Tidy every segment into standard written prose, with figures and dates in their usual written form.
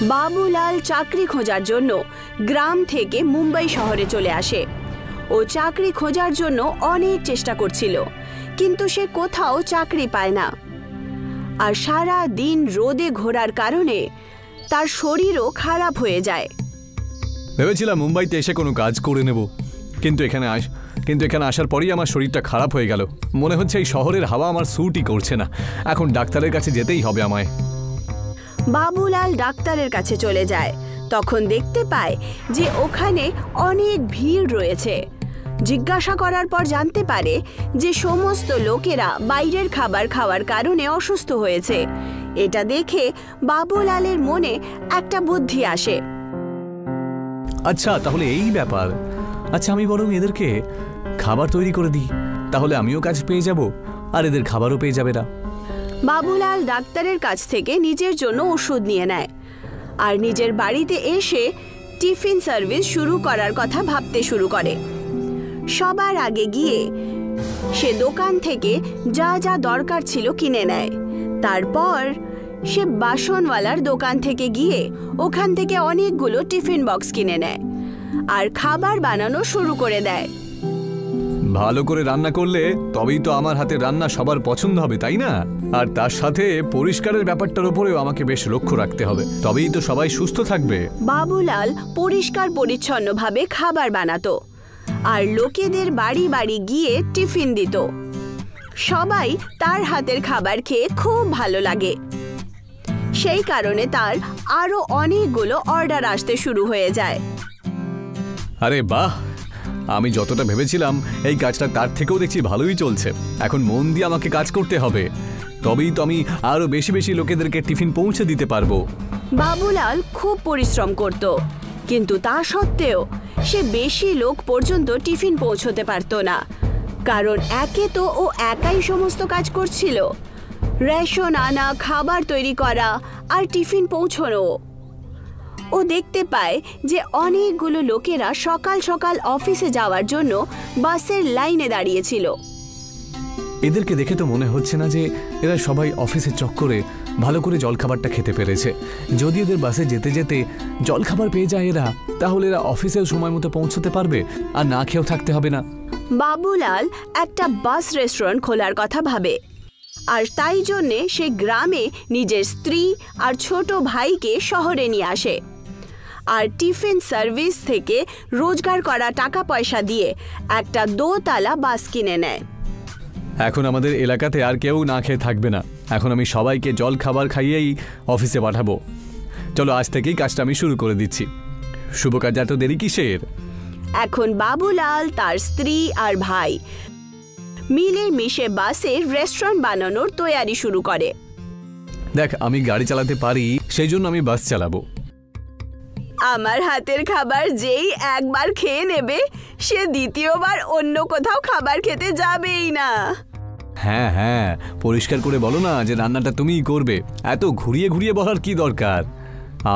বাবুলাল চাকরি খোঁজার জন্য গ্রাম থেকে মুম্বাই শহরে চলে আসে। ও চাকরি খোঁজার জন্য অনেক চেষ্টা করছিল, কিন্তু সে কোথাও চাকরি পায় না। আর সারা দিন রোদে ঘোরার কারণে তার শরীরও খারাপ হয়ে যায়। ভেবেছিলাম মুম্বাইতে এসে কোনো কাজ করে নেব, কিন্তু এখানে আসার পরেই আমার শরীরটা খারাপ হয়ে গেল। মনে হচ্ছে এই শহরের হাওয়া আমার স্যুটই করছে না। এখন ডাক্তারের কাছে যেতেই হবে আমায়। বাবুলাল ডাক্তারের কাছে চলে যায়। তখন দেখতে পায় যে ওখানে অনেক ভিড় রয়েছে। জিজ্ঞাসা করার পর জানতে পারে যে সমস্ত লোকেরা বাইরের খাবার খাওয়ার কারণে অসুস্থ হয়েছে। এটা দেখে বাবুলালের মনে একটা বুদ্ধি আসে। আচ্ছা, তাহলে এই ব্যাপার। আচ্ছা, আমি বরং এদেরকে খাবার তৈরি করে দিই, তাহলে আমিও কাজ পেয়ে যাব আর এদের খাবারও পেয়ে যাবে না। বাবুলাল ডাক্তারের কাছ থেকে নিজের জন্য ওষুধ নিয়ে নেয় আর নিজের বাড়িতে এসে টিফিন সার্ভিস শুরু করার কথা ভাবতে শুরু করে। সবার আগে গিয়ে সে দোকান থেকে যা যা দরকার ছিল কিনে নেয়। তারপর সে বাসনওয়ালার দোকান থেকে গিয়ে ওখান থেকে অনেকগুলো টিফিন বক্স কিনে নেয় আর খাবার বানানো শুরু করে দেয়। ভালো করে রান্না করলে তবেই তো আমার হাতে রান্না সবার পছন্দ হবে, তাই না? আর তার সাথে পরিষ্কারের ব্যাপারটার উপরেও আমাকে বেশ লক্ষ্য রাখতে হবে, তবেই তো সবাই সুস্থ থাকবে। বাবুলাল পরিষ্কার পরিচ্ছন্নভাবে খাবার বানাতো আর লোকেদের বাড়ি বাড়ি গিয়ে টিফিন দিত। সবাই তার হাতের খাবার খেয়ে খুব ভালো লাগে। সেই কারণে তার আরো অনেকগুলো অর্ডার আসতে শুরু হয়ে যায়। আরে বাহ, আমি যতটা ভেবেছিলাম এই কাজটা তার থেকেও দেখছি ভালোই চলছে। এখন মন দিয়ে আমাকে কাজ করতে হবে, তবেই তো আমি আরো বেশি বেশি লোকেদেরকে টিফিন পৌঁছে দিতে পারবো। বাবুলাল খুব পরিশ্রম করত, কিন্তু তা সত্ত্বেও সে বেশি লোক পর্যন্ত টিফিন পৌঁছতে পারত না, কারণ একে তো ও একাই সমস্ত কাজ করছিল, রেশন আনা, খাবার তৈরি করা আর টিফিন পৌঁছানো। ও দেখতে পায় যে অনেকগুলো লোকেরা সকাল সকাল অফিসে যাওয়ার জন্য বাসের লাইনে দাঁড়িয়েছিল। এদেরকে দেখে তো মনে হচ্ছে না যে এরা সবাই অফিসের চক্করে ভালো করে জলখাবারটা খেতে পেরেছে। যদি এদের বাসে যেতে যেতে জলখাবার পেয়ে যায় এরা, তাহলে এরা অফিসেও সময় মতো পৌঁছতে পারবে আর না খেয়েও থাকতে হবে না। বাবুলাল একটা বাস রেস্টুরেন্ট খোলার কথা ভাবে, আর তাই জন্যে সে গ্রামে নিজের স্ত্রী আর ছোট ভাইকে শহরে নিয়ে আসে আর টিফিন সার্ভিস থেকে রোজগার করা টাকা পয়সা দিয়ে একটা দোতলা বাস কিনে নেয়। এখন আমাদের এলাকাতে আর কেউ না খেয়ে থাকবে না। এখন আমি সবাইকে জল খাবার খাইয়েই অফিসে পাঠাবো। চলো, আজ থেকেই কাজটা আমি শুরু করে দিচ্ছি। শুভ কাজ, এত দেরি কিসের? এখন বাবুলাল, তার স্ত্রী আর ভাই মিলে মিশে বাসের রেস্টুরেন্ট বানানোর তৈয়ারি শুরু করে। দেখ, আমি গাড়ি চালাতে পারি, সেই জন্য আমি বাস চালাবো। আমার হাতের খাবার যেই একবার খেয়ে নেবে, সে দ্বিতীয়বার অন্য কোথাও খাবার খেতে যাবেই না। হ্যাঁ হ্যাঁ, পরিষ্কার করে বলো না যে রান্নাটা তুমিই করবে। এত ঘুরিয়ে ঘুরিয়ে বলার কি দরকার?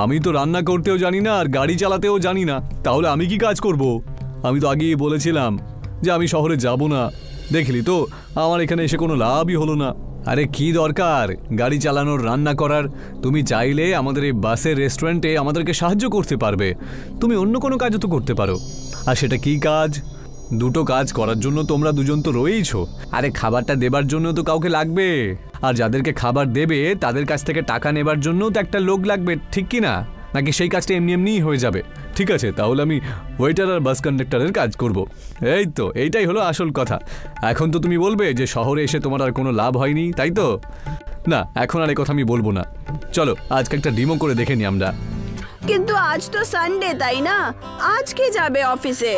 আমি তো রান্না করতেও জানি না আর গাড়ি চালাতেও জানি না, তাহলে আমি কি কাজ করব? আমি তো আগেই বলেছিলাম যে আমি শহরে যাব না। দেখলি তো, আমার এখানে এসে কোনো লাভই হলো না। আরে কি দরকার গাড়ি চালানোর, রান্না করার? তুমি চাইলে আমাদের এই বাসের রেস্টুরেন্টে আমাদেরকে সাহায্য করতে পারবে। তুমি অন্য কোনো কাজও তো করতে পারো। আর সেটা কি কাজ? দুটো কাজ করার জন্য তোমরা দুজন তো রয়েইছো। আরে খাবারটা দেবার জন্য তো কাউকে লাগবে, আর যাদেরকে খাবার দেবে তাদের কাছ থেকে টাকা নেবার জন্য তো একটা লোক লাগবে, ঠিক কি না? নাকি সেই কাজটা এমনি এমনিই হয়ে যাবে? ঠিক আছে, তাহলে আমি ওয়েটার আর বাস কন্ডাক্টরের কাজ করব। এই তো, এইটাই হলো আসল কথা। এখন তো তুমি বলবে যে শহরে এসে তোমার আর কোনো লাভ হয়নি, তাই তো? না, এখন আর এই কথা আমি বলবো না। চলো, আজকে একটা ডিমো করে দেখে নি আমরা। কিন্তু আজ তো সানডে, তাই না? আজকে যাবে অফিসে?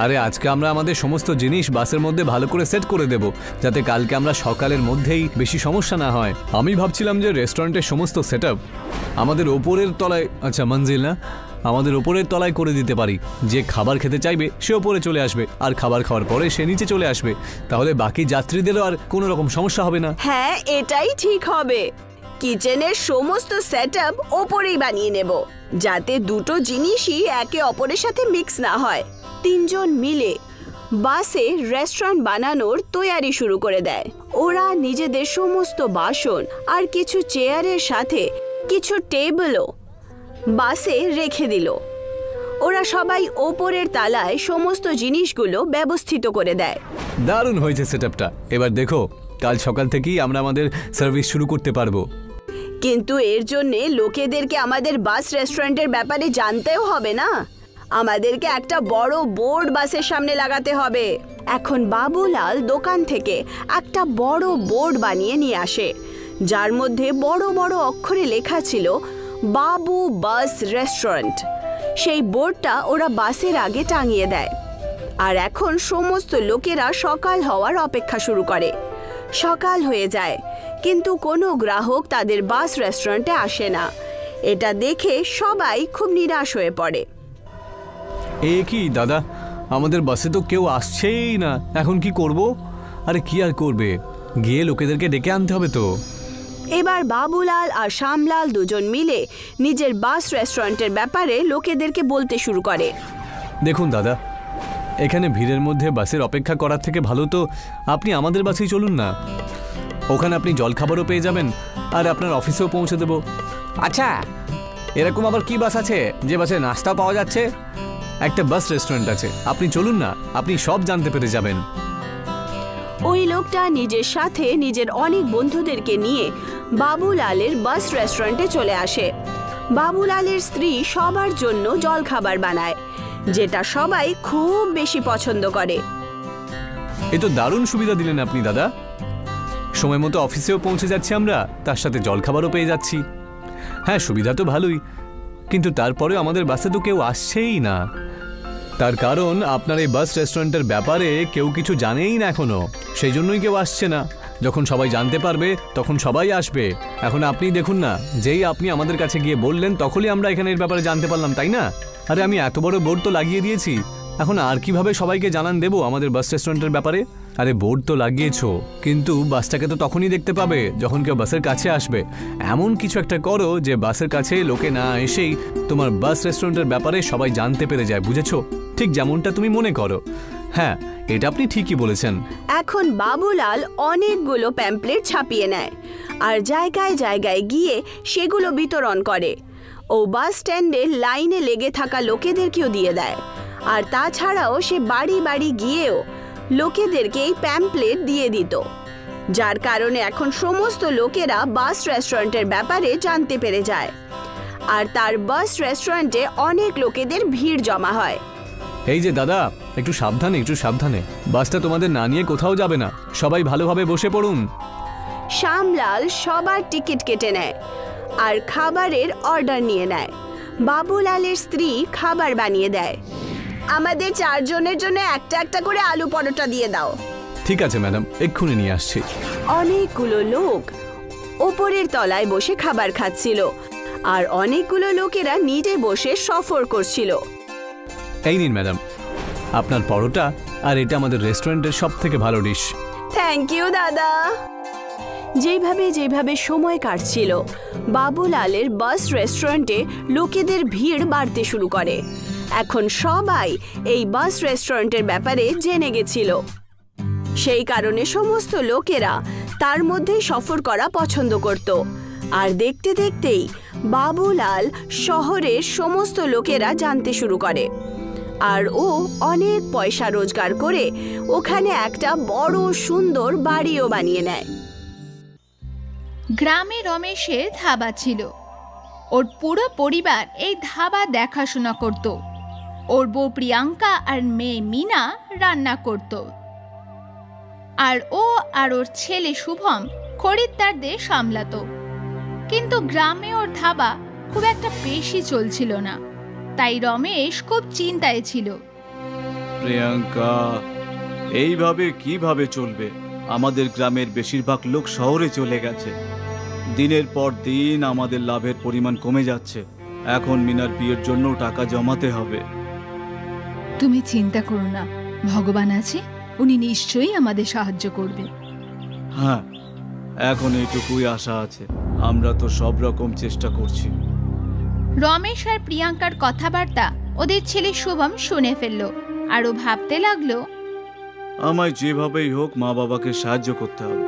আরে আজকে আমরা আমাদের সমস্ত জিনিস বাসের মধ্যে ভালো করে সেট করে দেব, যাতে কালকে আমরা সকালের মধ্যেই বেশি সমস্যা না হয়। আমি ভাবছিলাম যে রেস্টুরেন্টের সমস্ত সেটআপ আমাদের ওপরের তলায়, আচ্ছা মঞ্জিল না, আমাদের ওপরের তলায় করে দিতে পারি। যে খাবার খেতে চাইবে সে ওপরে চলে আসবে, আর খাবার খাওয়ার পরে সে নিচে চলে আসবে। তাহলে বাকি যাত্রীদেরও আর কোনো রকম সমস্যা হবে না। হ্যাঁ, এটাই ঠিক হবে। কিচেনের সমস্ত সেটআপ ওপরেই বানিয়ে নেব, যাতে দুটো জিনিসই একে অপরের সাথে মিক্স না হয়। তিনজন মিলে বাসে রেস্টুরেন্ট বানানোর তৈয়ারি শুরু করে দেয়। ওরা নিজেদের সমস্ত বাসন আর কিছু চেয়ারের সাথে কিছু টেবিলও বাসে রেখে দিল। ওরা সবাই ওপরের তালায় সমস্ত জিনিসগুলো ব্যবস্থিত করে দেয়। দারুণ হয়েছে সেটআপটা। এবার দেখো, কাল সকাল থেকেই আমরা আমাদের সার্ভিস শুরু করতে পারবো। কিন্তু এর জন্যে লোকেদেরকে আমাদের বাস রেস্টুরেন্টের ব্যাপারে জানতেও হবে না। আমাদেরকে একটা বড় বোর্ড বাসের সামনে লাগাতে হবে। এখন বাবুলাল দোকান থেকে একটা বড় বোর্ড বানিয়ে নিয়ে আসে, যার মধ্যে বড় বড় অক্ষরে লেখা ছিল বাবু বাস রেস্টুরেন্ট। সেই বোর্ডটা ওরা বাসের আগে টাঙিয়ে দেয়। আর এখন সমস্ত লোকেরা সকাল হওয়ার অপেক্ষা শুরু করে। সকাল হয়ে যায়, কিন্তু কোনো গ্রাহক তাদের বাস রেস্টুরেন্টে আসে না। এটা দেখে সবাই খুব নিরাশ হয়ে পড়ে। এ কি দাদা, আমাদের বাসে তো কেউ আসছেই না, এখন কি করব? আরে কি আর করবে, গিয়ে লোকেদেরকে ডেকে আনতে হবে তো। এবার বাবুলাল আর শ্যামলাল দুজন মিলে নিজের বাস রেস্টুরেন্টের ব্যাপারে লোকেদেরকে বলতে শুরু করে। দেখুন দাদা, এখানে ভিড়ের মধ্যে বাসের অপেক্ষা করার থেকে ভালো তো আপনি আমাদের বাসেই চলুন না। ওখানে আপনি জলখাবারও পেয়ে যাবেন আর আপনার অফিসেও পৌঁছে দেব। আচ্ছা, এরকম আবার কি বাস আছে যে বাসে নাস্তা পাওয়া যাচ্ছে? একটা বাস রেস্টুরেন্ট আছে, আপনি চলুন না, আপনি সব জানতে পেরে যাবেন। ওই লোকটা নিজের সাথে নিজের অনেক বন্ধুদেরকে নিয়ে বাবুলালের বাস রেস্টুরেন্টে চলে আসে। বাবুলালের স্ত্রী সবার জন্য জলখাবার বানায়, যেটা সবাই খুব বেশি পছন্দ করে। এ তো দারুণ সুবিধা দিলেন আপনি দাদা। সময় মতো অফিসেও পৌঁছে যাচ্ছি আমরা, তার সাথে জলখাবারও পেয়ে যাচ্ছি। হ্যাঁ, সুবিধা তো ভালোই, কিন্তু তারপরেও আমাদের বাসে তো কেউ আসছেই না। তার কারণ আপনার এই বাস রেস্টুরেন্টের ব্যাপারে কেউ কিছু জানেই না এখনো, সেই জন্যই কেউ আসছে না। যখন সবাই জানতে পারবে তখন সবাই আসবে। এখন আপনি দেখুন না, যেই আপনি আমাদের কাছে গিয়ে বললেন তখনই আমরা এখানে এর ব্যাপারে জানতে পারলাম, তাই না? আরে আমি এত বড় বোর্ড তো লাগিয়ে দিয়েছি, এখন আর কিভাবে সবাইকে জানান দেবো আমাদের বাস রেস্টুরেন্টের ব্যাপারে? আরে বোর্ড তো লাগিয়েছো, কিন্তু বাসটাকে তো তখনই দেখতে পাবে যখন কেউ বাসের কাছে আসবে। এমন কিছু একটা করো যে বাসের কাছে লোকে না এসেই তোমার বাস রেস্টুরেন্টের ব্যাপারে সবাই জানতে পেরে যায়, বুঝেছো? ঠিক যেমনটা তুমি মনে করো। হ্যাঁ, এটা আপনি ঠিকই বলেছেন। এখন বাবুলাল অনেকগুলো প্যাম্পলেট ছাপিয়ে নেয় আর জায়গায় জায়গায় গিয়ে সেগুলো বিতরণ করে। ও বাস স্ট্যান্ডে লাইনে লেগে থাকা লোকেদেরকেও দিয়ে দেয়। আর তাছাড়াও সে বাড়ি বাড়ি গিয়েও লোকেদেরকে এই প্যাম্পলেট দিয়ে দিত, যার কারণে এখন সমস্ত লোকেরা বাস রেস্টুরেন্টের ব্যাপারে জানতে পেরে যায়। আর তার বাস রেস্টুরেন্টে অনেক লোকেদের ভিড় জমা হয়। এই যে দাদা, একটু সাবধানে, একটু সাবধানে, বাসটা তোমাদের না নিয়ে কোথাও যাবে না, সবাই ভালোভাবে বসে পড়ুন। শ্যামলাল সবার টিকিট কেটে নেয় আর খাবারের অর্ডার নিয়ে নেয়। বাবুলালের স্ত্রী খাবার বানিয়ে দেয়। আমাদের 4 জনের জন্য একটা একটা করে আলু পরোটা দিয়ে দাও। ঠিক আছে ম্যাডাম, এক্ষুনি নিয়ে আসছি। অনেকগুলো লোক ওপরের তলায় বসে খাবার খাচ্ছিল আর অনেকগুলো লোকেরা নিচে বসে সফর করছিল। এই নিন ম্যাডাম, আপনার পরোটা, আর এটা আমাদের রেস্টুরেন্টের সব থেকে ভালো ডিশ। থ্যাংক ইউ দাদা। যেভাবে যেভাবে সময় কাটছিল, বাবুলালের বাস রেস্টুরেন্টে লোকেদের ভিড় বাড়তে শুরু করে। এখন সবাই এই বাস রেস্টুরেন্টের ব্যাপারে জেনে গেছিল। সেই কারণে সমস্ত লোকেরা তার মধ্যেই সফর করা পছন্দ করত। আর দেখতে দেখতেই বাবুলাল শহরের সমস্ত লোকেরা জানতে শুরু করে। আর ও অনেক পয়সা রোজগার করে ওখানে একটা বড় সুন্দর বাড়িও বানিয়ে নেয়। গ্রামে রমেশের ধাবা ছিল। ওর পুরো পরিবার এই ধাবা দেখাশোনা করত। ওর বউ প্রিয়াঙ্কা আর মেয়ে মিনা রান্না করত। আর ও আর ওর ছেলে শুভম খরিদ্দারদের সামলাতো। কিন্তু গ্রামে ওর ধাবা খুব একটা বেশি চলছিল না, তাই রমেশ খুব চিন্তায় ছিল। প্রিয়াঙ্কা, এইভাবে কিভাবে চলবে? আমাদের গ্রামের বেশিরভাগ লোক শহরে চলে গেছে। দিনের পর দিন আমাদের লাভের পরিমাণ কমে যাচ্ছে। এখন মিনার বিয়ের জন্য টাকা জমাতে হবে। তুমি চিন্তা করো না, ভগবান আছে, উনি নিশ্চয়ই আমাদের সাহায্য করবে। হ্যাঁ, এখন এইটুকুই আশা আছে। আমরা তো সব রকম চেষ্টা করছি। রমেশ আর প্রিয়াঙ্কার কথাবার্তা ওদের ছেলে শুভম শুনে ফেলল। আর ও ভাবতে লাগলো, আমায় যেভাবেই হোক মা বাবাকে সাহায্য করতে হবে।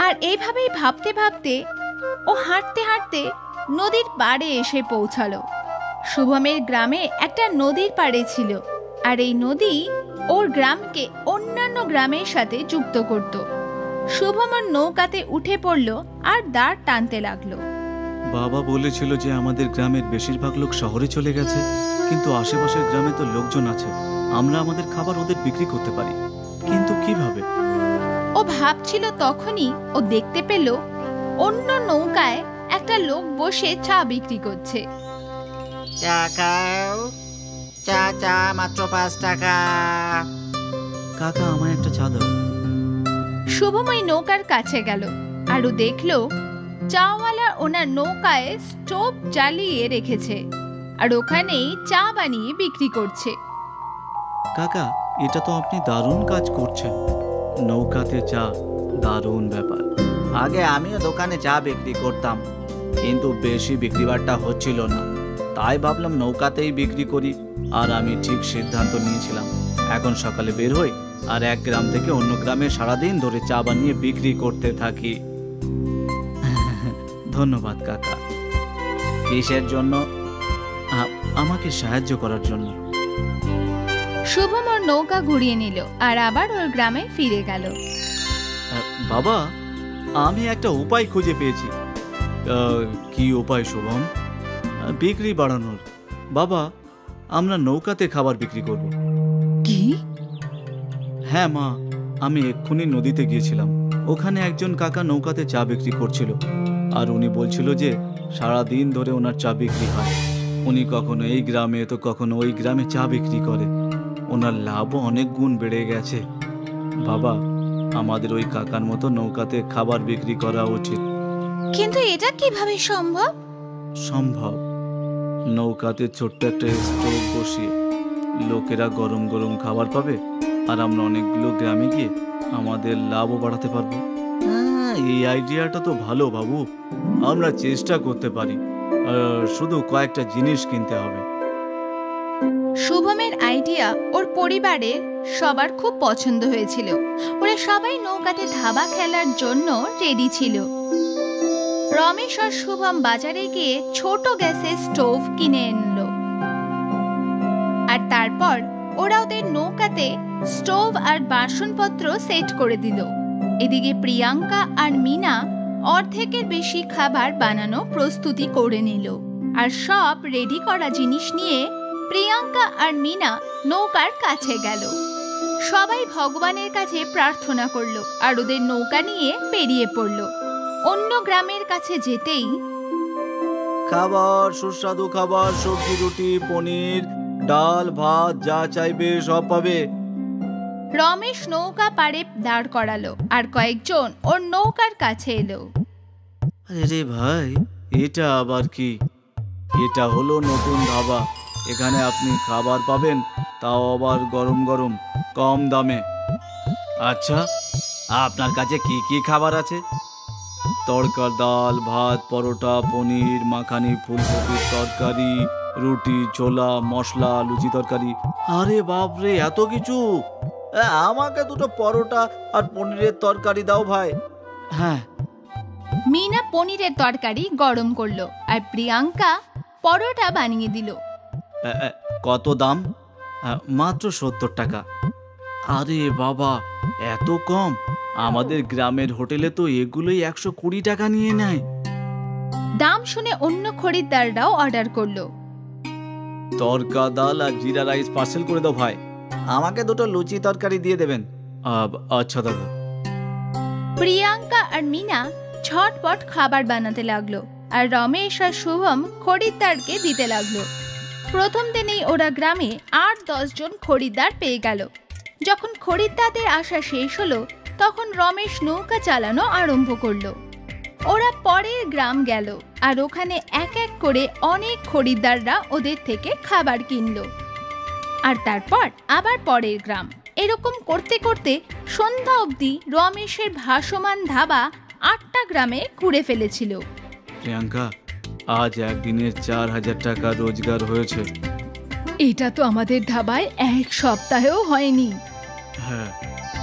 আর এইভাবেই ভাবতে ভাবতে ও হাঁটতে হাঁটতে নদীর পাড়ে এসে পৌঁছালো। শুভমের গ্রামে একটা নদীর পাড়ে ছিল, আর এই নদী ওর গ্রামকে অন্যান্য গ্রামের সাথে যুক্ত করত। শুভম ওর নৌকাতে উঠে পড়ল আর দাঁড় টানতে লাগলো। বাবা বলেছিল যে আমাদের গ্রামের বেশিরভাগ লোক শহরে চলে গেছে, কিন্তু আশেপাশের গ্রামে তো লোকজন আছে, আমরা আমাদের খাবার ওদের বিক্রি করতে পারি, কিন্তু কিভাবে? ও ভাবছিল, তখনই ও দেখতে পেল অন্য নৌকায় একটা লোক বসে চা বিক্রি করছে। চা খাও, চা চা মাত্র 5 টাকা। কাকা আমায় একটা চা দাও। শুভম ওই নৌকার কাছে গেল আর ও দেখলো চাওয়ালা ওনার নৌকায় স্টোভ জ্বালিয়ে রেখেছে আর ওখানেই চা বানিয়ে বিক্রি করছে। কাকা, এটা তো আপনি দারুণ কাজ করছেন, নৌকাতে চা, দারুণ ব্যাপার। আগে আমিও দোকানে চা বিক্রি করতাম, কিন্তু বেশি বিক্রিবারটা হচ্ছিল না, তাই ভাবলাম নৌকাতেই বিক্রি করি। আর আমি ঠিক সিদ্ধান্ত নিয়েছিলাম, এখন সকালে বের হই আর এক গ্রাম থেকে অন্য গ্রামে সারাদিন ধরে চা বানিয়ে বিক্রি করতে থাকি। ধন্যবাদ কাকা। কিসের জন্য? আমাকে সাহায্য করার জন্য। শুভম ওর নৌকা ঘুরিয়ে নিল আর আবার ওর গ্রামে ফিরে গেল। বাবা, আমি একটা উপায় খুঁজে পেয়েছি। কি উপায় শুভম? বিক্রি বাড়ানোর। বাবা, আমরা নৌকাতে খাবার বিক্রি করব। কি? হ্যাঁ মা, আমি এক্ষুনি নদীতে গিয়েছিলাম, ওখানে একজন কাকা নৌকাতে চা বিক্রি করছিল, আর উনি বলছিল যে সারা দিন ধরে ওনার চা বিক্রি হয়। উনি কখনো এই গ্রামে তো কখনো ওই গ্রামে চা বিক্রি করে, ওনার লাভও অনেক গুণ বেড়ে গেছে। বাবা, আমাদের ওই কাকার মতো নৌকাতে খাবার বিক্রি করা উচিত। কিন্তু এটা কিভাবে সম্ভব? সম্ভব। নৌকাতে ছোট্ট একটা স্টোভ বসিয়ে লোকেরা গরম গরম খাবার পাবে, আর আমরা অনেকগুলো গ্রামে গিয়ে আমাদের লাভও বাড়াতে পারবো। এই আইডিয়াটা তো ভালো বাবু, আমরা চেষ্টা করতে পারি, শুধু কয়েকটা জিনিস কিনতে হবে। শুভমের আইডিয়া ওর পরিবারের সবার খুব পছন্দ হয়েছিল। ওরা সবাই নৌকাতে ধাবা খেলার জন্য রেডি ছিল। রমেশ আর শুভম বাজারে গিয়ে ছোট গ্যাসের স্টোভ কিনে আনলো, আর তারপর ওরা ওদের নৌকাতে স্টোভ আর বাসনপত্র সেট করে দিল। এদিকে প্রিয়াঙ্কা আর মিনা অর্ধেকের বেশি খাবার বানানো প্রস্তুতি করে নিল, আর সব রেডি করা জিনিস নিয়ে প্রিয়াঙ্কা আর মিনা নৌকার কাছে গেল। সবাই ভগবানের কাছে প্রার্থনা করলো আর ওদের নৌকা নিয়ে বেরিয়ে পড়লো। অন্য গ্রামের কাছে যেতেই খাবার, সুস্বাদু খাবার, সবজি, রুটি, পনির, ডাল, ভাত, যা চাইবে সব পাবে। রমেশ নৌকা পাড়ে দাঁড় করালো আর কয়েকজন ওর নৌকার কাছে এলো। আরে ভাই, এটা আবার কি? এটা হলো নতুন ধাবা, এখানে আপনি খাবার পাবেন, তাও আবার গরম গরম, কম দামে। আচ্ছা, আপনার কাছে কি কি খাবার আছে? তড়কা, ডাল, ভাত, পরোটা, পনির, মাখানি, ফুলকপির তরকারি, রুটি, ছোলা, মশলা, লুচি তরকারি। আরে বাপরে, এত কিছু! আমাকে দুটো পরোটা আর পনিরের তরকারি দাও ভাই। হ্যাঁ। মিনা পনিরের তরকারি গরম করলো আর প্রিয়াঙ্কা পরোটা বানিয়ে দিল। কত দাম? মাত্র 70 টাকা। আরে বাবা, এত কম! আমাদের গ্রামের হোটেলে তো এগুলোই 120 টাকা নিয়ে নেয়। দাম শুনে অন্য খরিদ্দাররাও অর্ডার করলো। তড়কা, ডাল আর জিরা রাইস পার্সেল করে দাও ভাই। আমাকে দুটো লুচি তরকারি দিয়ে দেবেন। আচ্ছা দাদা। প্রিয়াঙ্কা আর মিনা ঝটপট খাবার বানাতে লাগলো, আর রমেশ আর শুভম খরিদ্দারকে দিতে লাগলো। প্রথম দিনেই ওরা গ্রামে 8-10 জন খরিদ্দার পেয়ে গেল। যখন খরিদ্দারদের আসা শেষ হলো, তখন রমেশ নৌকা চালানো আরম্ভ করলো। ওরা পরের গ্রাম গেল, আর ওখানে এক এক করে অনেক খরিদ্দাররা ওদের থেকে খাবার কিনলো। আর তারপর আবার পরের গ্রাম। এরকম করতে করতে সন্ধ্যা অবধি রমেশের ভাসমান ধাবা 8টা গ্রামে ঘুরে ফেলেছিল। প্রিয়াঙ্কা, আজ একদিনে 4000 টাকা রোজগার হয়েছে। এটা তো আমাদের ধাবায় 1 সপ্তাহেও হয়নি। হ্যাঁ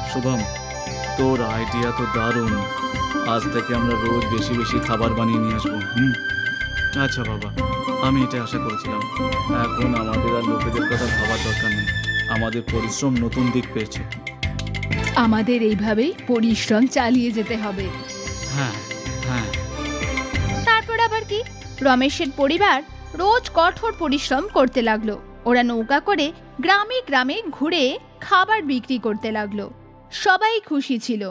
শুভম, তোর আইডিয়া তো দারুণ। আজ থেকে আমরা রোজ বেশি বেশি খাবার বানিয়ে নিয়ে আসবো। আচ্ছা বাবা, আমি এটা আশা করেছিলাম। এখন আমাদের আর লোকেদের কথা ভাবার দরকার নেই। আমাদের পরিশ্রম নতুন দিক পেয়েছে। আমাদের এইভাবেই পরিশ্রম চালিয়ে যেতে হবে। হ্যাঁ হ্যাঁ। তারপর আবার কি, রমেশের পরিবার রোজ কঠোর পরিশ্রম করতে লাগলো। ওরা নৌকা করে গ্রামে গ্রামে ঘুরে খাবার বিক্রি করতে লাগলো। সবাই খুশি ছিল,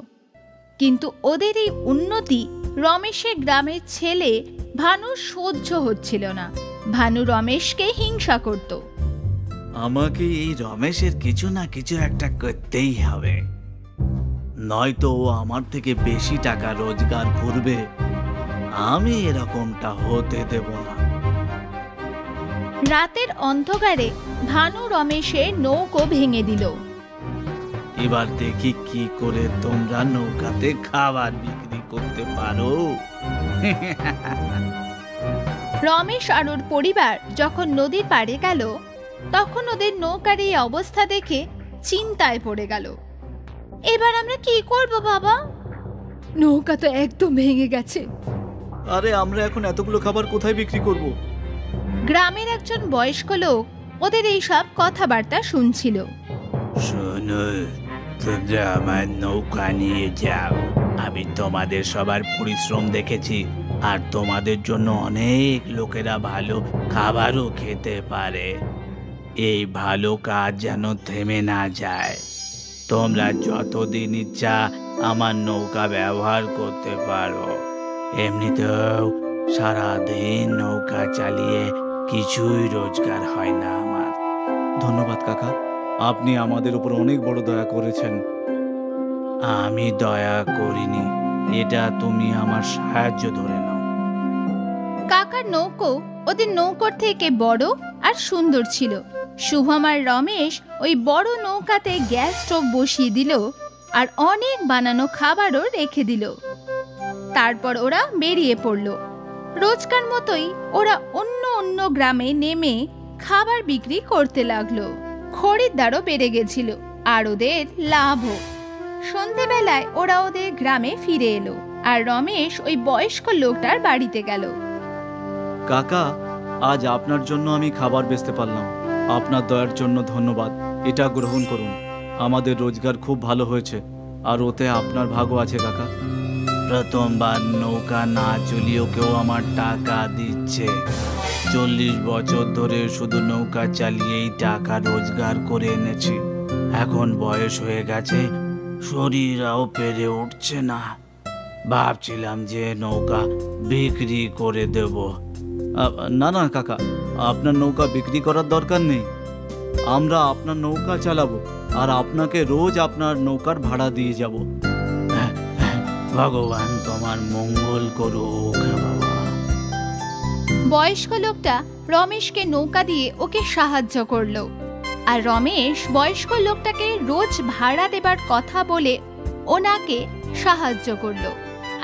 কিন্তু ওদের এই উন্নতি রমেশের গ্রামের ছেলে ভানু সহ্য হচ্ছিল না। ভানু রমেশকে হিংসা করত। আমাকে এই রমেশের কিছু না কিছু একটা করতেই হবে, নয়তো ও আমার থেকে বেশি টাকা রোজগার করবে। আমি এরকমটা হতে দেব না। রাতের অন্ধকারে ভানু রমেশের নৌকো ভেঙে দিল। এবার দেখি কি করে তোমরা নৌকাতে খাবার বিক্রি করতে পারো। রমেশ আর ওর পরিবার যখন নদীর পাড়ে গেল, তখন ওদের নৌকার এই অবস্থা দেখে চিন্তায় পড়ে গেল। এবার আমরা কি করব বাবা? নৌকা তো একদম ভেঙে গেছে। আরে আমরা এখন এতগুলো খাবার কোথায় বিক্রি করব? গ্রামের একজন বয়স্ক লোক ওদের এইসব কথাবার্তা শুনছিল। শোনো, তোমরা আমার নৌকা নিয়ে যাও। আমি তোমাদের সবার পরিশ্রম দেখেছি, আর তোমাদের জন্য অনেক লোকেরা ভালো খাবারও খেতে পারে। এই ভালো কাজ যেন থেমে না যায়। তোমরা যতদিন ইচ্ছা আমার নৌকা ব্যবহার করতে পারো। এমনিতেও সারাদিন নৌকা চালিয়ে কিছুই রোজগার হয় না আমার। ধন্যবাদ কাকা, আপনি আমাদের উপর অনেক বড় দয়া করেছেন। আমি দয়া করিনি, এটা তুমি আমার সাহায্য ধরে নাও। কাকার নৌকো ওদের নৌকোর থেকে বড় আর সুন্দর ছিল। শুভম আর রমেশ ওই বড় নৌকাতে গ্যাস স্টোভ বসিয়ে দিল আর অনেক বানানো খাবারও রেখে দিল। তারপর ওরা বেরিয়ে পড়ল। রোজকার মতোই ওরা অন্য অন্য গ্রামে নেমে খাবার বিক্রি করতে লাগলো। খরিদ্দারও বেড়ে গেছিল আর ওদের লাভও। সন্ধেবেলায় ওরা ওদের গ্রামে ফিরে এলো আর রমেশ ওই বয়স্ক লোকটার বাড়িতে গেল। কাকা, আজ আপনার জন্য আমি খাবার বেচতে পারলাম। আপনার দয়ার জন্য ধন্যবাদ। এটা গ্রহণ করুন। আমাদের রোজগার খুব ভালো হয়েছে, আর ওতে আপনার ভাগও আছে কাকা। প্রথমবার নৌকা না চলিয়েও কেউ আমার টাকা দিচ্ছে। 40 বছর ধরে শুধু নৌকা চালিয়েই টাকা রোজগার করে এনেছি। এখন বয়স হয়ে গেছে, শরীরও পেরে উঠছে না। ভাবছিলাম যে নৌকা বিক্রি করে দেব। না না কাকা, আপনার নৌকা বিক্রি করার দরকার নেই। আমরা আপনার নৌকা চালাবো আর আপনাকে রোজ আপনার নৌকার ভাড়া দিয়ে যাব। ভগবান তোমার মঙ্গল করুক বাবা। বয়স্ক লোকটা রমেশকে নৌকা দিয়ে ওকে সাহায্য করলো, আর রমেশ বয়স্ক লোকটাকে রোজ ভাড়া দেবার কথা বলে ওনাকে সাহায্য করলো।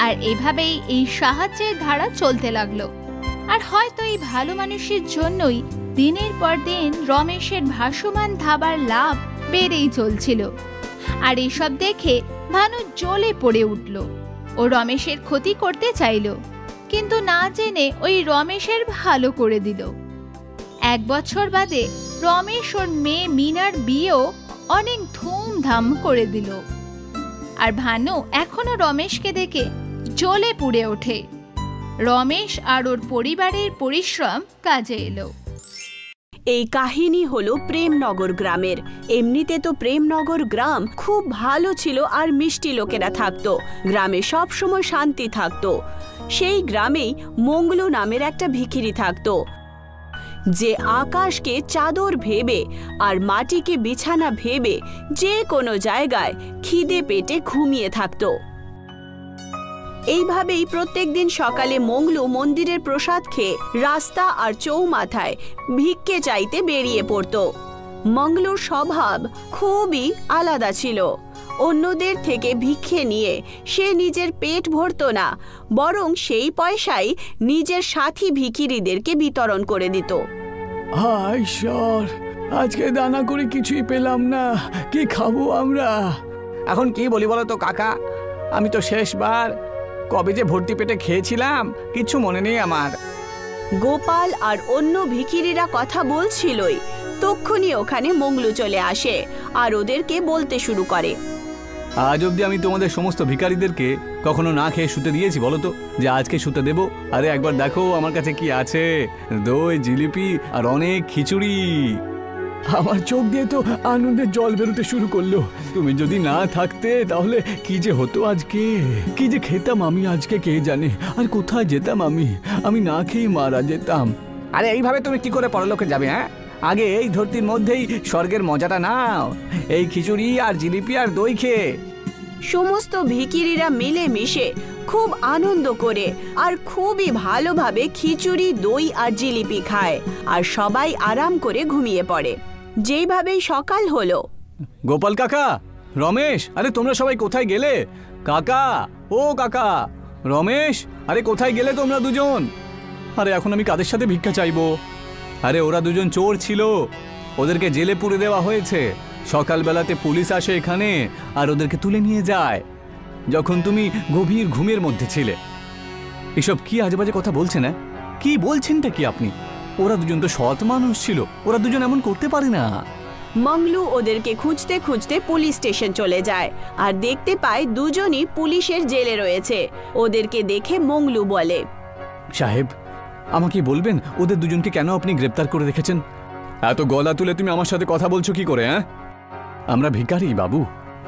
আর এভাবেই এই সাহায্যের ধারা চলতে লাগলো। আর হয়তো এই ভালো মানুষের জন্যই দিনের পর দিন রমেশের ভাসমান ধাবার লাভ বেড়েই চলছিল। আর এসব দেখে ভানু জ্বলে পড়ে উঠল। ও রমেশের ক্ষতি করতে চাইল, কিন্তু না জেনে ওই রমেশের ভালো করে দিল। 1 বছর বাদে রমেশ ওর মেয়ে মিনার বিয়েও অনেক ধুমধাম করে দিল। আর ভানু এখনো রমেশকে দেখে জ্বলে পুড়ে ওঠে। রমেশ আর ওর পরিবারের পরিশ্রম কাজে এলো। এই কাহিনী হলো প্রেমনগর গ্রামের। এমনিতে তো প্রেমনগর গ্রাম খুব ভালো ছিল আর মিষ্টি লোকেরা থাকতো। গ্রামে সব সময় শান্তি থাকতো। সেই গ্রামেই মঙ্গলু নামের একটা ভিখিরি থাকতো, যে আকাশকে চাদর ভেবে আর মাটিকে বিছানা ভেবে যে কোনো জায়গায় খিদে পেটে ঘুমিয়ে থাকতো। এইভাবেই প্রত্যেকদিন সকালে মঙ্গলু মন্দিরের প্রসাদ খেয়ে রাস্তা আর চৌমাথায় ভিক্ষে চাইতে বেরিয়ে পড়তো। মঙ্গলুর স্বভাব খুবই আলাদা ছিল। অন্যদের থেকে ভিক্ষে নিয়ে সে নিজের পেট ভরতো না, বরং সেই পয়সাই নিজের সাথী ভিখিরিদেরকে বিতরণ করে দিত। হায় ঈশ্বর, আজকে দানা করে কিছুই পেলাম না, কি খাবো আমরা? এখন কি বলি বলো তো কাকা, আমি তো শেষবার কবে যে ভর্তি পেটে খেয়েছিলাম কিছু মনে নেই আমার। গোপাল আর অন্য ভিখিরিরা কথা বলছিলই, তক্ষুনি ওখানে মংলু চলে আসে আর ওদেরকে বলতে শুরু করে। আজ অবধি আমি তোমাদের সমস্ত ভিখারিদেরকে কখনো না খেয়ে শুতে দিয়েছি বলো তো, যে আজকে শুতে দেব? আরে একবার দেখো আমার কাছে কি আছে, দই, জিলিপি আর অনেক খিচুড়ি। আমার চোখ দিয়ে তো আনন্দের জল বেরোতে শুরু করলো। তুমি যদি না থাকতে তাহলে কি যে হতো আজকে, কি যে খেতাম আমি আজকে কে জানে, আর কোথায় যেতাম আমি না খেয়ে মারা যেতাম। আরে এইভাবে তুমি কি করে পরলোকে যাবে? হ্যাঁ, আগে এই ধরতির মধ্যেই স্বর্গের মজাটা নাও, এই খিচুড়ি আর জিলিপি আর দই খেয়ে। সমস্ত ভিখিরিরা মিলে মিশে খুব আনন্দ করে আর খুবই ভালোভাবে খিচুড়ি, দই আর জিলিপি খায়, আর সবাই আরাম করে ঘুমিয়ে পড়ে। যেইভাবেই সকাল হলো, গোপাল কাকা, রমেশ, আরে তোমরা সবাই কোথায় গেলে? কাকা, ও কাকা, রমেশ, আরে কোথায় গেলে তোমরা দুজন? আরে এখন আমি কাদের সাথে ভিক্ষা চাইবো? আরে ওরা দুজন চোর ছিল, ওদেরকে জেলে পুরে দেওয়া হয়েছে। সকালবেলাতে পুলিশ আসে এখানে আর ওদেরকে তুলে নিয়ে যায় যখন তুমি গভীর ঘুমের মধ্যে ছিলে। এসব কি আজেবাজে কথা বলছেন? না কি বলছেনটা কি আপনি? ওরা দুজন তো সৎ মানুষ ছিল, ওরা দুজন এমন করতে পারে না। মংলু ওদেরকে খুঁজতে খুঁজতে পুলিশ স্টেশন চলে যায় আর দেখতে পায় দুজনই পুলিশের জেলে রয়েছে। ওদেরকে দেখে মংলু বলে, সাহেব, আমাকে বলবেন ওদের দুজনকে কেন আপনি গ্রেপ্তার করে রেখেছেন? এত গলা তুলে তুমি আমার সাথে কথা বলছো কি করে? হ্যাঁ, আমরা ভিখারি বাবু,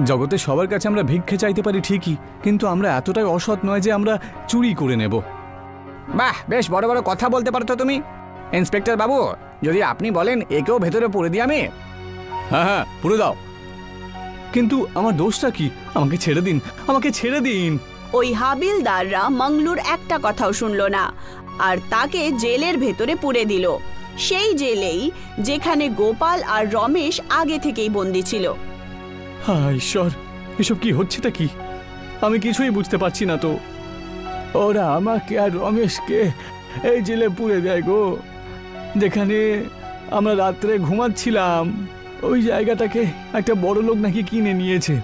জগতে সবার কাছে আমরা ভিক্ষে চাইতে পারি ঠিকই, কিন্তু আমরা এতটাই অসৎ নয় যে আমরা চুরি করে নেব। বাহ, বেশ বড় বড় কথা বলতে পারো তো তুমি। ইন্সপেক্টর বাবু, যদি আপনি বলেন একেও ভেতরে পুরে দিই আমি। হ্যাঁ হ্যাঁ, পুরে দাও, কিন্তু আমার দোষটা কি? আমাকে ছেড়ে দিন, আমাকে ছেড়ে দিন। ওই হাবিলদাররা মংলুর একটা কথাও শুনলো না আর তাকে জেলের ভেতরে পুরে দিল, সেই জেলেই যেখানে গোপাল আর রমেশ আগে থেকেই বন্দী ছিল। হায় ঈশ্বর, এসব কি হচ্ছেটা কি? আমি কিছুই বুঝতে পারছি না তো। ওরা আমাকে আর রমেশকে এই জেলে পুরে দেয় গো, যেখানে আমরা রাত্রে ঘুমাচ্ছিলাম। ওই জায়গাটাকে একটা বড় লোক নাকি কিনে নিয়েছে,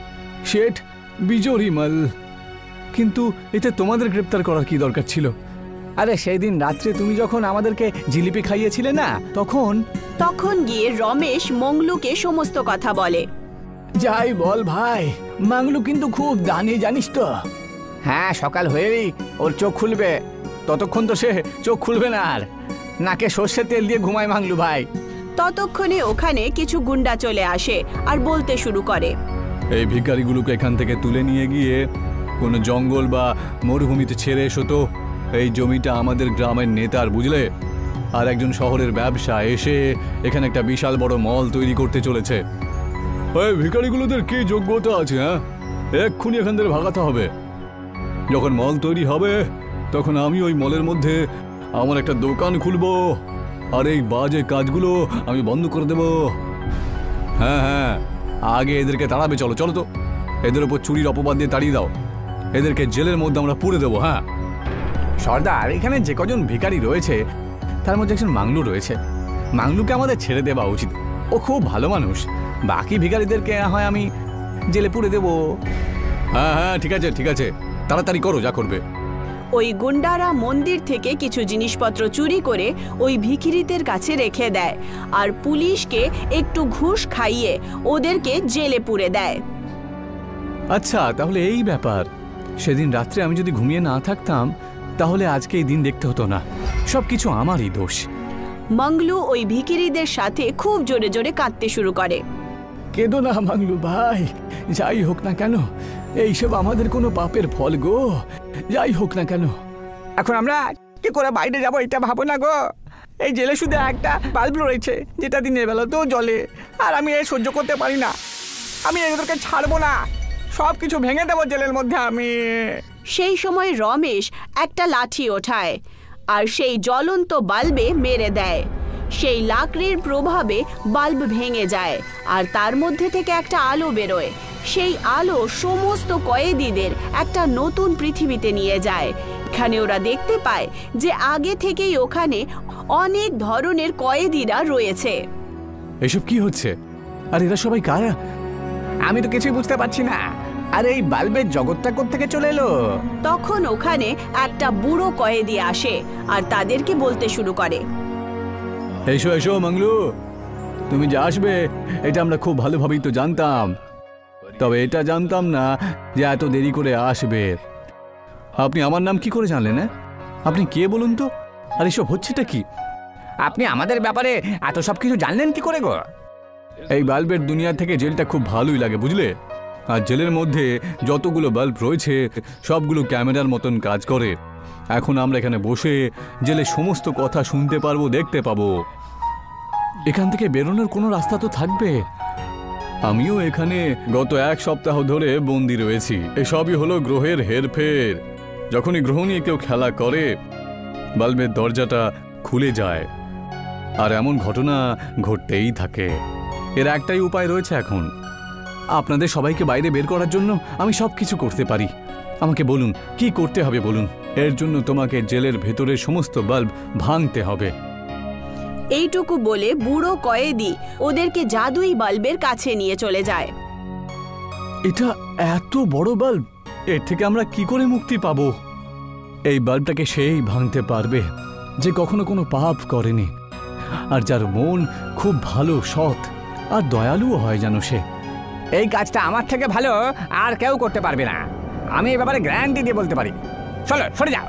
শেঠ বিজরিমাল। কিন্তু এতে তোমাদের গ্রেপ্তার করার কি দরকার ছিল? আরে সেই দিন রাত্রে তুমি যখন আমাদেরকে জিলিপি খাইয়েছিলে না, তখন গিয়ে রমেশ মংলুকে সমস্ত কথা বলে। যাই বল ভাই, মাংলু কিন্তু খুব দানি, জানিস তো। হ্যাঁ, সকাল হয়েই ওর চোখ খুলবে, ততক্ষণ তো সে চোখ খুলবে না, আর নাকে সর্ষের তেল দিয়ে ঘুমায় মাংলু ভাই। ততক্ষণে ওখানে কিছু গুন্ডা চলে আসে আর বলতে শুরু করে, এই ভিখারিগুলোকে এখান থেকে তুলে নিয়ে গিয়ে কোনো জঙ্গল বা মরুভূমিতে ছেড়ে এসো তো। এই জমিটা আমাদের গ্রামের নেতার, বুঝলে? আর একজন শহরের ব্যবসা এসে এখানে একটা বিশাল বড় মল তৈরি করতে চলেছে। এই ভিখারিগুলোদের কি যোগ্যতা আছে? হ্যাঁ, এক্ষুনি এখান থেকে ভাগাতে হবে। যখন মল তৈরি হবে তখন আমি ওই মলের মধ্যে আমার একটা দোকান খুলবো আর এই বাজে কাজগুলো আমি বন্ধ করে দেব। হ্যাঁ হ্যাঁ, আগে এদেরকে তাড়াবে, চলো চলো তো। এদের ওপর চুরির অপবাদ দিয়ে তাড়িয়ে দাও, এদেরকে জেলের মধ্যে আমরা পুরে দেবো। হ্যাঁ সর্দার, এখানে যে কজন ভিখারি রয়েছে তার মধ্যে একজন মাংলু রয়েছে। মাংলুকে আমাদের ছেড়ে দেওয়া উচিত, ও খুব ভালো মানুষ। বাকি ভিখারিদেরকে হয় আমি জেলে পুরে দেব। হ্যাঁ হ্যাঁ, ঠিক আছে ঠিক আছে, তাড়াতাড়ি করো যা করবে। ওই গুন্ডারা মন্দির থেকে কিছু জিনিসপত্র চুরি করে ওই ভিখিরিদের কাছে রেখে দেয় আর পুলিশকে একটু ঘুষ খাইয়ে ওদেরকে জেলে পুরে দেয়। আচ্ছা, তাহলে এই ব্যাপার। সেদিন রাত্রে আমি যদি ঘুমিয়ে না থাকতাম তাহলে আজকে এই দিন দেখতে হতো না। সবকিছু আমারই দোষ। মংলু ওই ভিখিরিদের সাথে খুব জোরে জোরে কাঁদতে শুরু করে। কেঁদো না মাংলু ভাই, যাই হোক না কেন এইসব আমাদের কোনো পাপের ফল গো। যাই হোক না কেন, এখন আমরা কি করে বাইরে যাবো এটা ভাবো না গো। এই জেলে শুধু একটা বাল্ব রয়েছে যেটা দিনের বেলাতেও জ্বলে, আর আমি এই সহ্য করতে পারি না। আমি এদেরকে ছাড়বো না, সব কিছু ভেঙে দেবো জেলের মধ্যে আমি। সেই সময় রমেশ একটা লাঠি ওঠায় আর সেই জ্বলন্ত বাল্বে মেরে দেয়। সেই লাকড়ির প্রভাবে বাল্ব ভেঙে যায় আর তার মধ্যে থেকে একটা আলো বেরোয়। সেই আলো সমস্ত কয়েদিদের একটা নতুন পৃথিবীতে নিয়ে যায়। এখানে ওরা দেখতে পায় যে আগে থেকেই ওখানে অনেক ধরনের কয়েদিরা রয়েছে। এসব কি হচ্ছে? আর এরা সবাই কারা? আমি তো কিছুই বুঝতে পারছি না। আর এই বাল্বের জগৎটা কোত্থেকে চলে এলো? তখন ওখানে একটা বুড়ো কয়েদি আসে আর তাদেরকে বলতে শুরু করে, এসো এসো মাংলু, তুমি যে আসবে এটা আমরা খুব ভালোভাবেই তো জানতাম, তবে এটা জানতাম না যে এত দেরি করে আসবে। আপনি আমার নাম কি করে জানলেন? আপনি কে বলুন তো? আর এসব হচ্ছেটা কি? আপনি আমাদের ব্যাপারে এত সব কিছু জানলেন কি করে গো? এই বাল্বের দুনিয়া থেকে জেলটা খুব ভালোই লাগে বুঝলে। আর জেলের মধ্যে যতগুলো বাল্ব রয়েছে সবগুলো ক্যামেরার মতন কাজ করে। এখন আমরা এখানে বসে জেলে সমস্ত কথা শুনতে পারবো, দেখতে পাবো। এখান থেকে বেরোনোর কোনো রাস্তা তো থাকবে। আমিও এখানে গত 1 সপ্তাহ ধরে বন্দি রয়েছি। এসবই হলো গ্রহের হেরফের। যখনই গ্রহ নিয়ে কেউ খেলা করে বাল্বের দরজাটা খুলে যায়, আর এমন ঘটনা ঘটতেই থাকে। এর একটাই উপায় রয়েছে এখন, আপনাদের সবাইকে বাইরে বের করার জন্য আমি সব কিছু করতে পারি। আমাকে বলুন কি করতে হবে বলুন। এর জন্য তোমাকে জেলের ভেতরের সমস্ত বাল্ব ভাঙতে হবে। এইটুকু বলে বুড়ো কয়েদি ওদেরকে জাদুই বাল্বের কাছে নিয়ে চলে যায়। এটা এত বড় বাল্ব, এর থেকে আমরা কি করে মুক্তি পাবো? এই বাল্বটাকে সেই ভাঙতে পারবে যে কখনো কোনো পাপ করেনি, আর যার মন খুব ভালো, সৎ আর দয়ালুও হয় জানো সে। এই কাজটা আমার থেকে ভালো আর কেউ করতে পারবে না, আমি এই ব্যাপারে গ্যারান্টি দিয়ে বলতে পারি। চলো সরে যাও।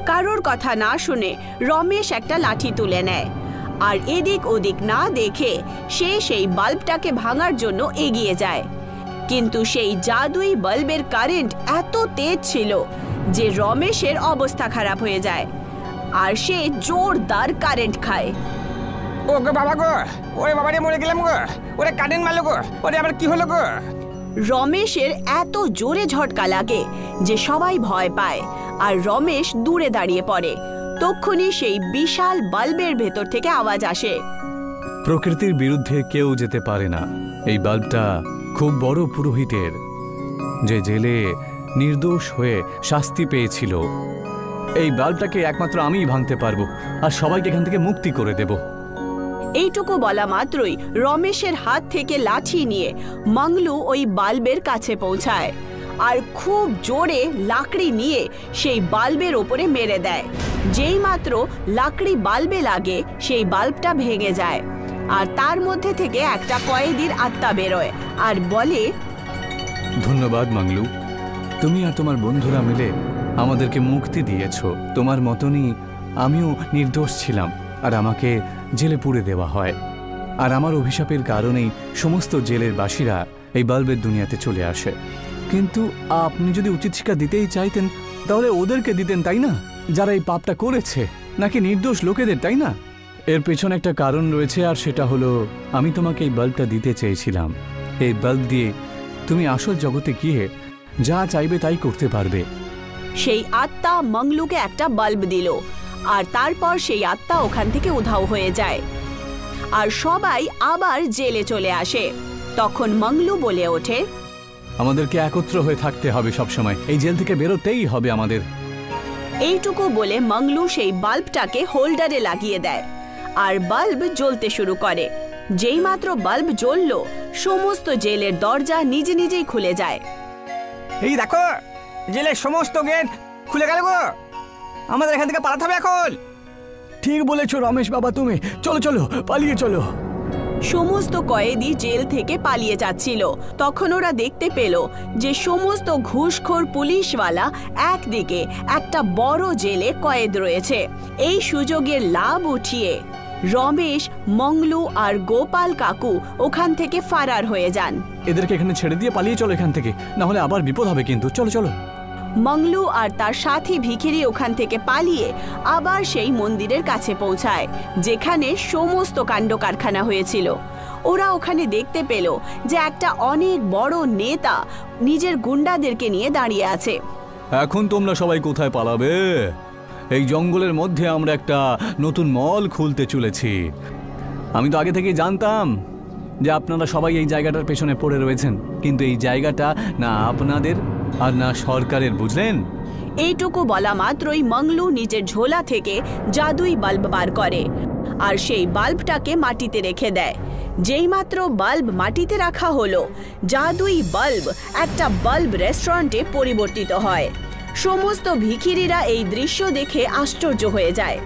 কারোর কথা না শুনে রমেশ একটা লাঠি তুলে নেয় আর এদিক ওদিক না দেখে সে সেই বাল্বটাকে ভাঙার জন্য এগিয়ে যায়। কিন্তু সেই জাদুই বাল্বের কারেন্ট এত তেজ ছিল যে রমেশের অবস্থা খারাপ হয়ে যায় আর সে জোরদার কারেন্ট খায়। ও গো বাবা গো, ওরে বাবা রে, মরে গেলাম গো, ওরে কারেন্ট মারলো গো, ওরে আবার কি হলো গো? রমেশের এত জোরে ঝটকা লাগে যে সবাই ভয় পায় আর রমেশ দূরে দাঁড়িয়ে পড়ে। তক্ষুনি সেই বিশাল বাল্বের ভেতর থেকে আওয়াজ আসে, প্রকৃতির বিরুদ্ধে কেউ যেতে পারে না। এই বাল্বটা খুব বড় পুরোহিতের, যে জেলে নির্দোষ হয়ে শাস্তি পেয়েছিল। এই বাল্বটাকে একমাত্র আমিই ভাঙতে পারবো আর সবাইকে এখান থেকে মুক্তি করে দেব। এইটুকু বলা মাত্রই রমেশের হাত থেকে লাঠি নিয়ে মংলু ওই বাল্বের কাছে পৌঁছায় আর খুব জোরে লাকড়ি নিয়ে সেই বাল্বের ওপরে মেরে দেয়। যেই মাত্র লাকড়ি বাল্বে লাগে সেই বাল্বটা ভেঙে যায় আর তার মধ্যে থেকে একটা কয়েদির আত্মা বেরোয় আর বলে, ধন্যবাদ মাংলু, তুমি আর তোমার বন্ধুরা মিলে আমাদেরকে মুক্তি দিয়েছ। তোমার মতনই আমিও নির্দোষ ছিলাম আর আমাকে জেলে পুরে দেওয়া হয়। আর আমার অভিশাপের কারণেই সমস্ত জেলের বাসীরা এই বাল্বের দুনিয়াতে চলে আসে। কিন্তু আপনি যদি উচিত শিক্ষা দিতেই চাইতেন তাহলে ওদেরকে দিতেন, তাই না, যারা এই পাপটা করেছে, নাকি নির্দোষ লোকেদের, তাই না? এর পেছনে একটা কারণ রয়েছে, আর সেটা হলো আমি তোমাকে এই বাল্বটা দিতে চেয়েছিলাম। এই বাল্ব দিয়ে তুমি আসল জগতে গিয়ে যা চাইবে তাই করতে পারবে। সেই আত্মা মংলুকে একটা বাল্ব দিল আর তারপর সেই আত্মা ওখান থেকে উধাও হয়ে যায় আর সবাই আবার জেলে চলে আসে। তখন মংলু বলে ওঠে, আমাদেরকে একত্র হয়ে থাকতে হবে সবসময়, এই জেল থেকে বেরোতেই হবে আমাদের। এইটুকু বলে মংলু সেই বাল্বটাকে হোল্ডারে লাগিয়ে দেয় আর বাল্ব জ্বলতে শুরু করে। যেই মাত্র বাল্ব জ্বলল সমস্ত জেলের দরজা নিজে নিজেই খুলে যায়। এই দেখো, জেলের সমস্ত গেট খুলে গেল গো, আমাদের এখান থেকে পালাতে হবে এখন। ঠিক বলেছো রমেশ বাবা, তুমি চলো চলো, পালিয়ে চলো। সমস্ত কয়েদি জেল থেকে পালিয়ে যাচ্ছিল। তখন ওরা দেখতে পেল যে সমস্ত ঘুষখোর পুলিশওয়ালা একদিকে একটা বড় জেলে কয়েদ রয়েছে। এই সুযোগের লাভ উঠিয়ে রমেশ, মংলু আর গোপাল কাকু ওখান থেকে ফারার হয়ে যান। এদেরকে এখানে ছেড়ে দিয়ে পালিয়ে চলো এখান থেকে, না হলে আবার বিপদ হবে কিন্তু। চলো চলো। মংলু আর তার সাথী ভিখিরি ওখান থেকে পালিয়ে আবার সেই মন্দিরের কাছে পৌঁছায় যেখানে সমস্ত কাণ্ড কারখানা হয়েছিল। ওরা ওখানে দেখতে পেল যে একটা অনেক বড় নেতা নিজের গুন্ডাদেরকে নিয়ে দাঁড়িয়ে আছে। এখন তোমরা সবাই কোথায় পালাবে? এই জঙ্গলের মধ্যে আমরা একটা নতুন মল খুলতে চলেছি। আমি তো আগে থেকেই জানতাম যে আপনারা সবাই এই জায়গাটার পেছনে পড়ে রয়েছেন, কিন্তু এই জায়গাটা না আপনাদের আর না সরকারের, বুঝলেন? এইটুকু বলা মাত্রই মংলু নিজের ঝোলা থেকে জাদুই বাল্ব বার করে আর সেই বাল্বটাকে মাটিতে রেখে দেয়। যেইমাত্র বাল্ব মাটিতে রাখা হলো, জাদুই বাল্ব একটা বাল্ব রেস্টুরেন্টে পরিবর্তিত হয়। সমস্ত ভিখিরিরা এই দৃশ্য দেখে আশ্চর্য হয়ে যায়।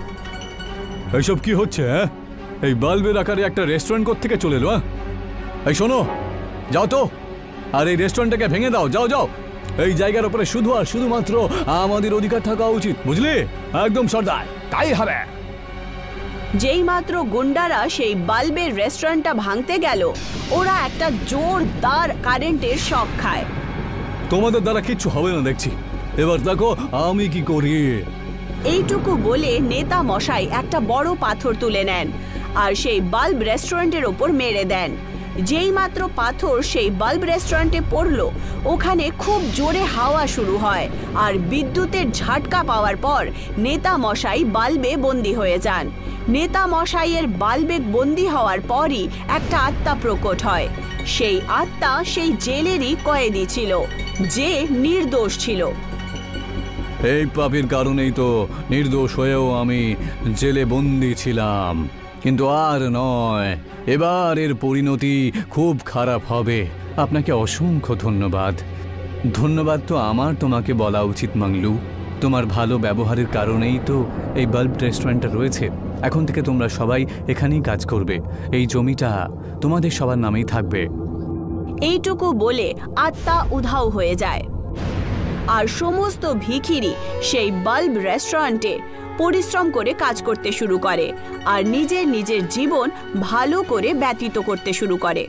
এইসব কি হচ্ছে? এই বাল্বের আকারে একটা রেস্টুরেন্ট কোত্থেকে চলে এলো? এই শোনো, যাও তো, আর এই রেস্টুরেন্টটাকে ভেঙে দাও। যাও যাও, এই জায়গার উপরে শুধু আর শুধুমাত্র আমাদের অধিকার থাকা উচিত, বুঝলি? একদম সর্দার, তাই হবে। যেইমাত্র গুন্ডারা সেই বাল্বের রেস্টুরেন্টটা ভাঙতে গেল, ওরা একটা জোরদার কারেন্টের শক খায়। তোমাদের দ্বারা কিচ্ছু হবে না দেখছি, এবার দেখো আমি কি করি। এইটুকু বলে নেতা মশাই একটা বড় পাথর তুলে নেন আর সেই বাল্ব রেস্টুরেন্টের ওপর মেরে দেন। যেইমাত্র পাথর সেই বাল্ব রেস্টুরেন্টে পড়লো, ওখানে খুব জোরে হাওয়া শুরু হয় আর বিদ্যুতের ঝাটকা পাওয়ার পর নেতা মশাই বাল্বে বন্দী হয়ে যান। নেতা মশাইয়ের বাল্বে বন্দী হওয়ার পরই একটা আত্মা প্রকট হয়। সেই আত্মা সেই জেলেরই কয়েদি ছিল, যে নির্দোষ ছিল। এই পাপের কারণেই তো নির্দোষ হয়েও আমি জেলে বন্দী ছিলাম, কিন্তু আর নয়, এবার এর পরিণতি খুব খারাপ হবে। আপনাকে অসংখ্য ধন্যবাদ। ধন্যবাদ তো আমার তোমাকে বলা উচিত মাংলু। তোমার ভালো ব্যবহারের কারণেই তো এই বাল্ব রেস্টুরেন্টটা রয়েছে। এখন থেকে তোমরা সবাই এখানেই কাজ করবে, এই জমিটা তোমাদের সবার নামেই থাকবে। এইটুকু বলে আত্মা উধাও হয়ে যায় আর সমস্ত ভিখিরি সেই বাল্ব রেস্টুরেন্টে পরিশ্রম করে কাজ করতে শুরু করে আর নিজের নিজের জীবন ভালো করে ব্যতীত করতে শুরু করে।